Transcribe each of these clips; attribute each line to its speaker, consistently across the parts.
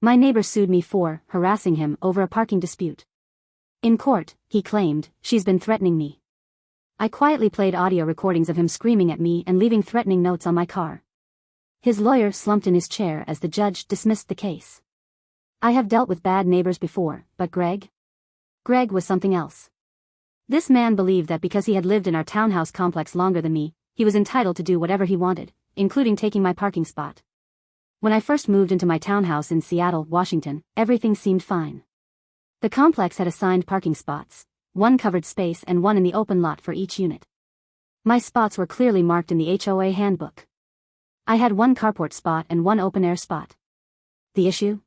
Speaker 1: My neighbor sued me for harassing him over a parking dispute. In court, he claimed, she's been threatening me. I quietly played audio recordings of him screaming at me and leaving threatening notes on my car. His lawyer slumped in his chair as the judge dismissed the case. I have dealt with bad neighbors before, but Greg was something else. This man believed that because he had lived in our townhouse complex longer than me, he was entitled to do whatever he wanted, including taking my parking spot. When I first moved into my townhouse in Seattle, Washington, everything seemed fine. The complex had assigned parking spots, one covered space and one in the open lot for each unit. My spots were clearly marked in the HOA handbook. I had one carport spot and one open-air spot. The issue?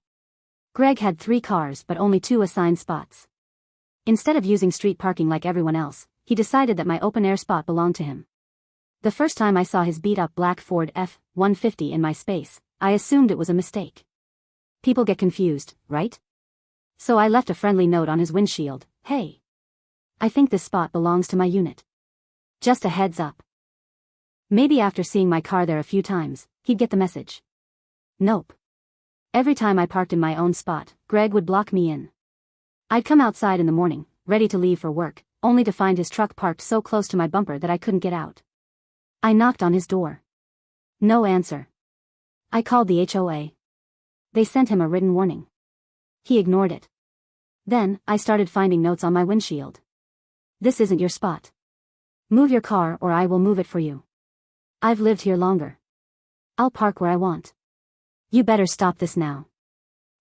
Speaker 1: Greg had 3 cars but only 2 assigned spots. Instead of using street parking like everyone else, he decided that my open-air spot belonged to him. The first time I saw his beat-up black Ford F-150 in my space, I assumed it was a mistake. People get confused, right? So I left a friendly note on his windshield, "Hey, I think this spot belongs to my unit. Just a heads up." Maybe after seeing my car there a few times, he'd get the message. Nope. Every time I parked in my own spot, Greg would block me in. I'd come outside in the morning, ready to leave for work, only to find his truck parked so close to my bumper that I couldn't get out. I knocked on his door. No answer. I called the HOA. They sent him a written warning. He ignored it. Then, I started finding notes on my windshield. "This isn't your spot. Move your car or I will move it for you. I've lived here longer. I'll park where I want. You better stop this now."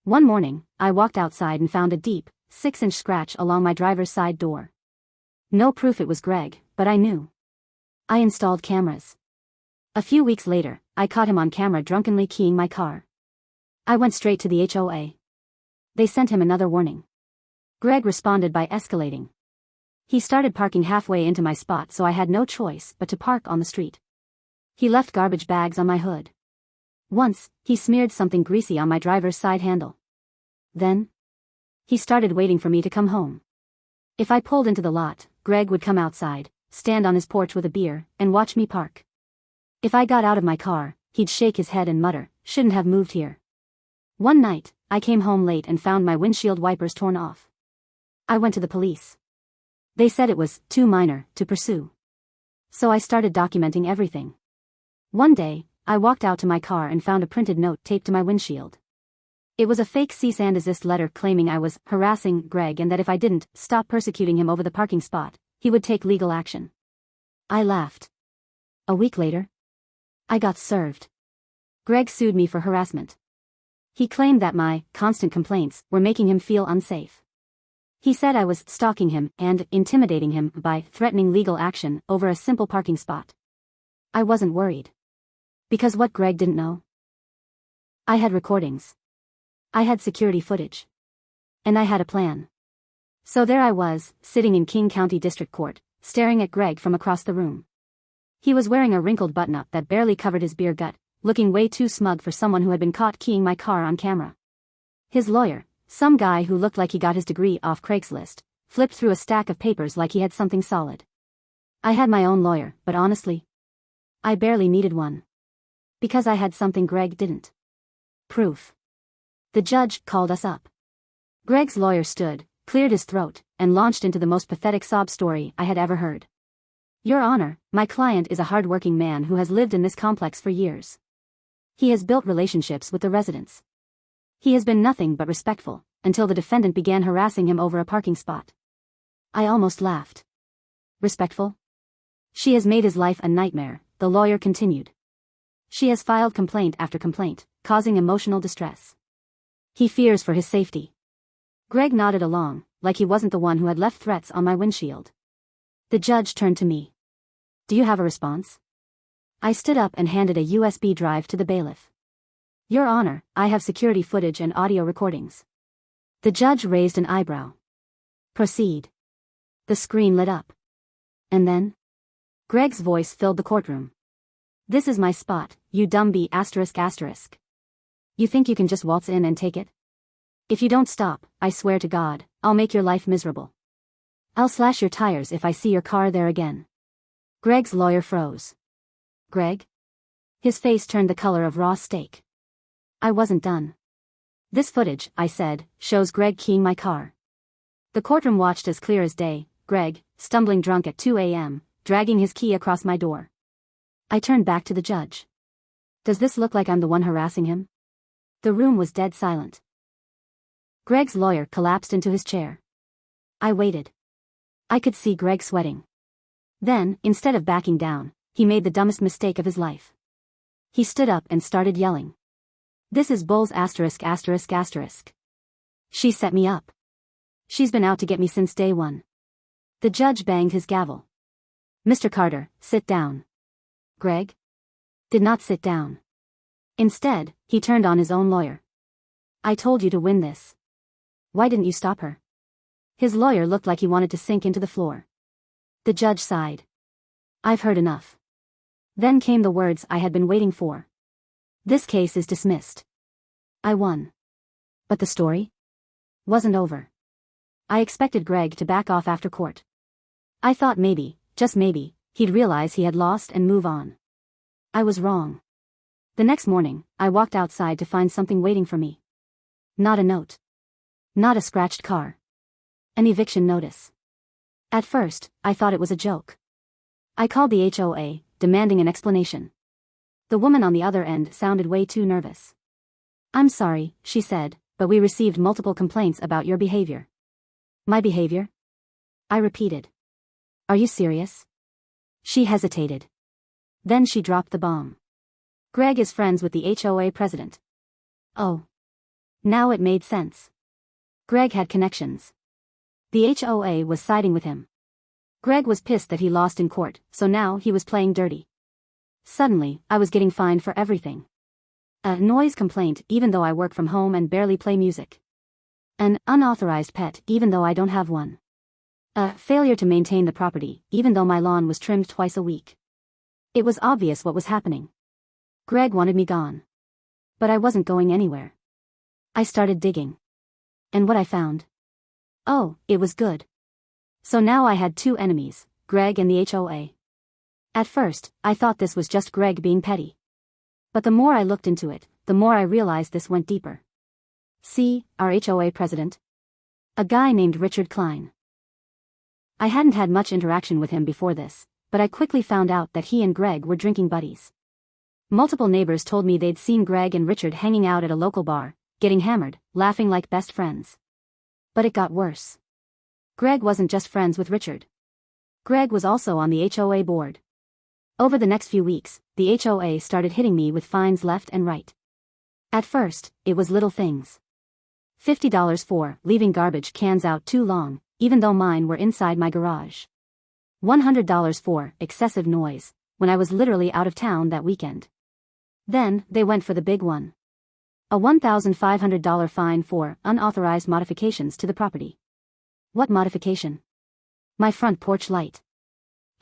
Speaker 1: One morning, I walked outside and found a deep, 6-inch scratch along my driver's side door. No proof it was Greg, but I knew. I installed cameras. A few weeks later, I caught him on camera drunkenly keying my car. I went straight to the HOA. They sent him another warning. Greg responded by escalating. He started parking halfway into my spot, so I had no choice but to park on the street. He left garbage bags on my hood. Once, he smeared something greasy on my driver's side handle. Then, he started waiting for me to come home. If I pulled into the lot, Greg would come outside, stand on his porch with a beer, and watch me park. If I got out of my car, he'd shake his head and mutter, "Shouldn't have moved here." One night, I came home late and found my windshield wipers torn off. I went to the police. They said it was too minor to pursue. So I started documenting everything. One day, I walked out to my car and found a printed note taped to my windshield. It was a fake cease and desist letter claiming I was harassing Greg and that if I didn't stop persecuting him over the parking spot, he would take legal action. I laughed. A week later, I got served. Greg sued me for harassment. He claimed that my constant complaints were making him feel unsafe. He said I was stalking him and intimidating him by threatening legal action over a simple parking spot. I wasn't worried. Because what Greg didn't know? I had recordings. I had security footage. And I had a plan. So there I was, sitting in King County District Court, staring at Greg from across the room. He was wearing a wrinkled button-up that barely covered his beer gut, looking way too smug for someone who had been caught keying my car on camera. His lawyer, some guy who looked like he got his degree off Craigslist, flipped through a stack of papers like he had something solid. I had my own lawyer, but honestly, I barely needed one. Because I had something Greg didn't. Proof. The judge called us up. Greg's lawyer stood, cleared his throat, and launched into the most pathetic sob story I had ever heard. "Your Honor, my client is a hard-working man who has lived in this complex for years. He has built relationships with the residents. He has been nothing but respectful, until the defendant began harassing him over a parking spot." I almost laughed. Respectful? She has made his life a nightmare, the lawyer continued. She has filed complaint after complaint, causing emotional distress. He fears for his safety. Greg nodded along, like he wasn't the one who had left threats on my windshield. The judge turned to me. "Do you have a response?" I stood up and handed a USB drive to the bailiff. "Your Honor, I have security footage and audio recordings." The judge raised an eyebrow. "Proceed." The screen lit up. And then? Greg's voice filled the courtroom. "This is my spot, you dumb bee asterisk asterisk. You think you can just waltz in and take it? If you don't stop, I swear to God, I'll make your life miserable. I'll slash your tires if I see your car there again." Greg's lawyer froze. "Greg?" His face turned the color of raw steak. I wasn't done. This footage, I said, shows Greg keying my car. The courtroom watched as clear as day, Greg, stumbling drunk at 2 a.m., dragging his key across my door. I turned back to the judge. Does this look like I'm the one harassing him? The room was dead silent. Greg's lawyer collapsed into his chair. I waited. I could see Greg sweating. Then, instead of backing down, he made the dumbest mistake of his life. He stood up and started yelling. This is Bull's asterisk asterisk asterisk. She set me up. She's been out to get me since day one. The judge banged his gavel. Mr. Carter, sit down. Greg did not sit down. Instead, he turned on his own lawyer. I told you to win this. Why didn't you stop her? His lawyer looked like he wanted to sink into the floor. The judge sighed. I've heard enough. Then came the words I had been waiting for. This case is dismissed. I won. But the story wasn't over. I expected Greg to back off after court. I thought maybe, just maybe, he'd realize he had lost and move on. I was wrong. The next morning, I walked outside to find something waiting for me. Not a note. Not a scratched car. An eviction notice. At first, I thought it was a joke. I called the HOA, demanding an explanation. The woman on the other end sounded way too nervous. I'm sorry, she said, but we received multiple complaints about your behavior. My behavior? I repeated. Are you serious? She hesitated. Then she dropped the bomb. Greg is friends with the HOA president. Oh. Now it made sense. Greg had connections. The HOA was siding with him. Greg was pissed that he lost in court, so now he was playing dirty. Suddenly, I was getting fined for everything. A noise complaint even though I work from home and barely play music. An unauthorized pet even though I don't have one. A failure to maintain the property even though my lawn was trimmed twice a week. It was obvious what was happening. Greg wanted me gone. But I wasn't going anywhere. I started digging. And what I found? Oh, it was good. So now I had two enemies, Greg and the HOA. At first, I thought this was just Greg being petty. But the more I looked into it, the more I realized this went deeper. See, our HOA president? A guy named Richard Klein. I hadn't had much interaction with him before this, but I quickly found out that he and Greg were drinking buddies. Multiple neighbors told me they'd seen Greg and Richard hanging out at a local bar, getting hammered, laughing like best friends. But it got worse. Greg wasn't just friends with Richard. Greg was also on the HOA board. Over the next few weeks, the HOA started hitting me with fines left and right. At first, it was little things. $50 for leaving garbage cans out too long, even though mine were inside my garage. $100 for excessive noise, when I was literally out of town that weekend. Then, they went for the big one. A $1,500 fine for unauthorized modifications to the property. What modification? My front porch light.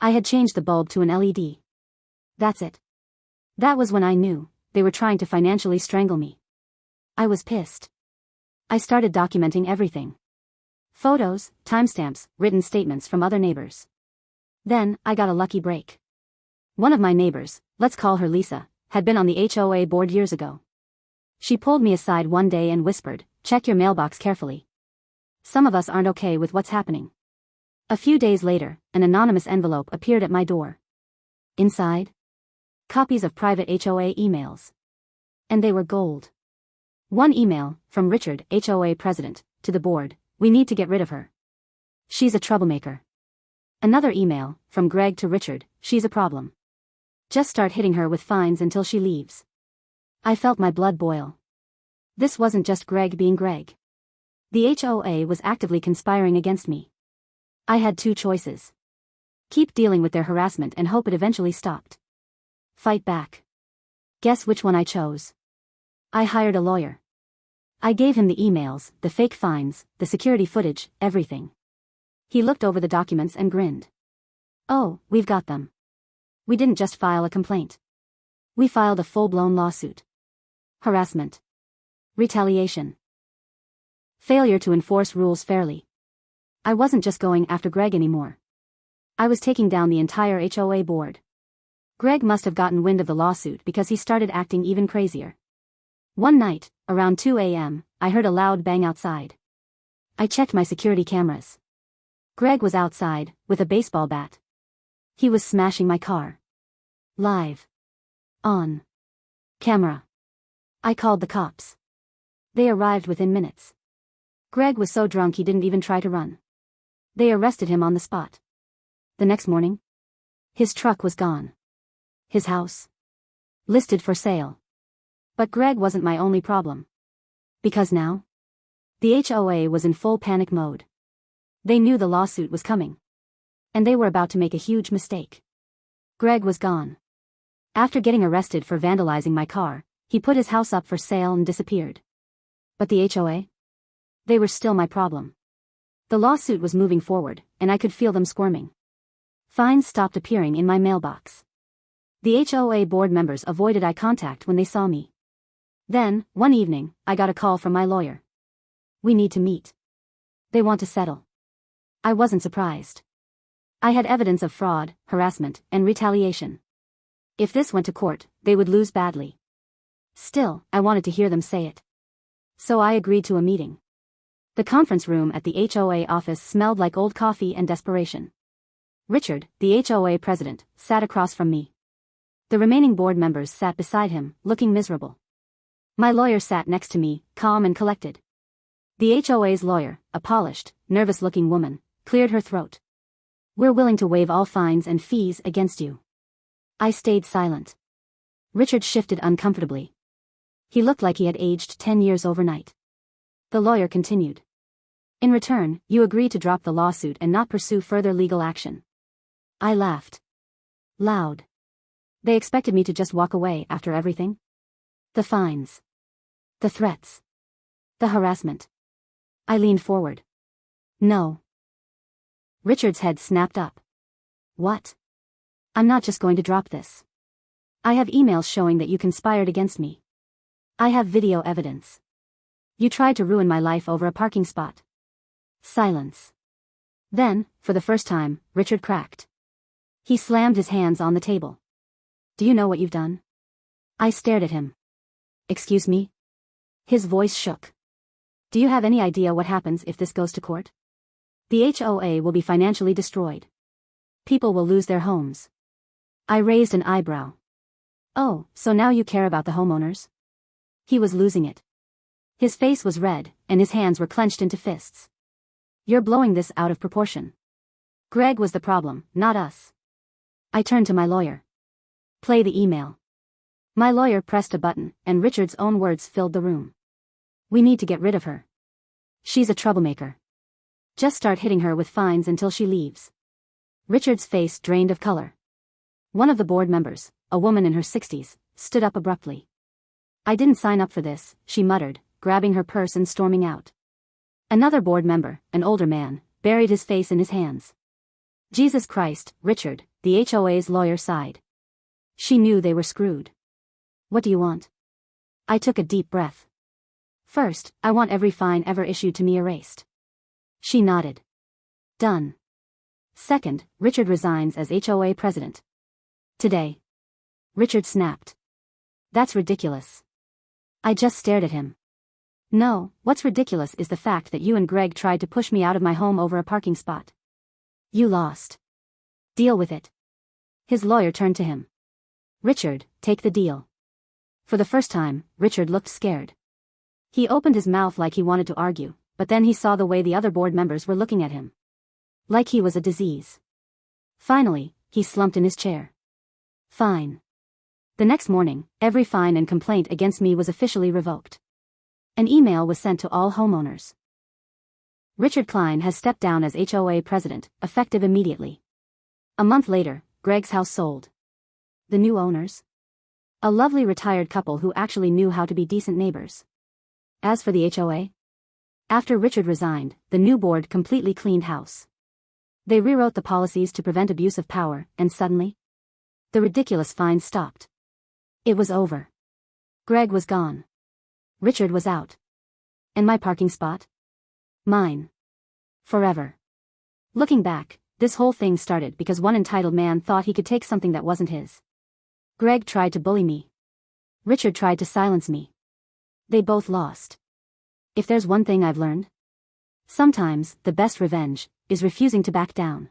Speaker 1: I had changed the bulb to an LED. That's it. That was when I knew they were trying to financially strangle me. I was pissed. I started documenting everything. Photos, timestamps, written statements from other neighbors. Then, I got a lucky break. One of my neighbors, let's call her Lisa, had been on the HOA board years ago. She pulled me aside one day and whispered, "Check your mailbox carefully. Some of us aren't okay with what's happening." A few days later, an anonymous envelope appeared at my door. Inside? Copies of private HOA emails. And they were gold. One email, from Richard, HOA president, to the board, "We need to get rid of her. She's a troublemaker." Another email, from Greg to Richard, "She's a problem. Just start hitting her with fines until she leaves." I felt my blood boil. This wasn't just Greg being Greg. The HOA was actively conspiring against me. I had two choices. Keep dealing with their harassment and hope it eventually stopped. Fight back. Guess which one I chose? I hired a lawyer. I gave him the emails, the fake fines, the security footage, everything. He looked over the documents and grinned. "Oh, we've got them. We didn't just file a complaint. We filed a full-blown lawsuit. Harassment. Retaliation. Failure to enforce rules fairly." I wasn't just going after Greg anymore. I was taking down the entire HOA board. Greg must have gotten wind of the lawsuit because he started acting even crazier. One night, around 2 a.m., I heard a loud bang outside. I checked my security cameras. Greg was outside, with a baseball bat. He was smashing my car. Live. On. Camera. I called the cops. They arrived within minutes. Greg was so drunk he didn't even try to run. They arrested him on the spot. The next morning, his truck was gone. His house listed for sale. But Greg wasn't my only problem. Because now, the HOA was in full panic mode. They knew the lawsuit was coming. And they were about to make a huge mistake. Greg was gone. After getting arrested for vandalizing my car, he put his house up for sale and disappeared. But the HOA? They were still my problem. The lawsuit was moving forward, and I could feel them squirming. Fines stopped appearing in my mailbox. The HOA board members avoided eye contact when they saw me. Then, one evening, I got a call from my lawyer. We need to meet. They want to settle. I wasn't surprised. I had evidence of fraud, harassment, and retaliation. If this went to court, they would lose badly. Still, I wanted to hear them say it. So I agreed to a meeting. The conference room at the HOA office smelled like old coffee and desperation. Richard, the HOA president, sat across from me. The remaining board members sat beside him, looking miserable. My lawyer sat next to me, calm and collected. The HOA's lawyer, a polished, nervous-looking woman, cleared her throat. We're willing to waive all fines and fees against you. I stayed silent. Richard shifted uncomfortably. He looked like he had aged 10 years overnight. The lawyer continued. In return, you agree to drop the lawsuit and not pursue further legal action. I laughed. Loud. They expected me to just walk away after everything? The fines. The threats. The harassment. I leaned forward. No. Richard's head snapped up. What? I'm not just going to drop this. I have emails showing that you conspired against me. I have video evidence. You tried to ruin my life over a parking spot. Silence. Then, for the first time, Richard cracked. He slammed his hands on the table. Do you know what you've done? I stared at him. Excuse me? His voice shook. Do you have any idea what happens if this goes to court? The HOA will be financially destroyed. People will lose their homes. I raised an eyebrow. Oh, so now you care about the homeowners? He was losing it. His face was red, and his hands were clenched into fists. You're blowing this out of proportion. Greg was the problem, not us. I turned to my lawyer. Play the email. My lawyer pressed a button, and Richard's own words filled the room. We need to get rid of her. She's a troublemaker. Just start hitting her with fines until she leaves. Richard's face drained of color. One of the board members, a woman in her 60s, stood up abruptly. I didn't sign up for this, she muttered, grabbing her purse and storming out. Another board member, an older man, buried his face in his hands. Jesus Christ, Richard, the HOA's lawyer sighed. She knew they were screwed. What do you want? I took a deep breath. First, I want every fine ever issued to me erased. She nodded. Done. Second, Richard resigns as HOA president. Today. Richard snapped. That's ridiculous. I just stared at him. No, what's ridiculous is the fact that you and Greg tried to push me out of my home over a parking spot. You lost. Deal with it. His lawyer turned to him. Richard, take the deal. For the first time, Richard looked scared. He opened his mouth like he wanted to argue, but then he saw the way the other board members were looking at him. Like he was a disease. Finally, he slumped in his chair. Fine. The next morning, every fine and complaint against me was officially revoked. An email was sent to all homeowners. Richard Klein has stepped down as HOA president, effective immediately. A month later, Greg's house sold. The new owners? A lovely retired couple who actually knew how to be decent neighbors. As for the HOA? After Richard resigned, the new board completely cleaned house. They rewrote the policies to prevent abuse of power, and suddenly, the ridiculous fines stopped. It was over. Greg was gone. Richard was out. And my parking spot? Mine. Forever. Looking back, this whole thing started because one entitled man thought he could take something that wasn't his. Greg tried to bully me. Richard tried to silence me. They both lost. If there's one thing I've learned, sometimes the best revenge is refusing to back down.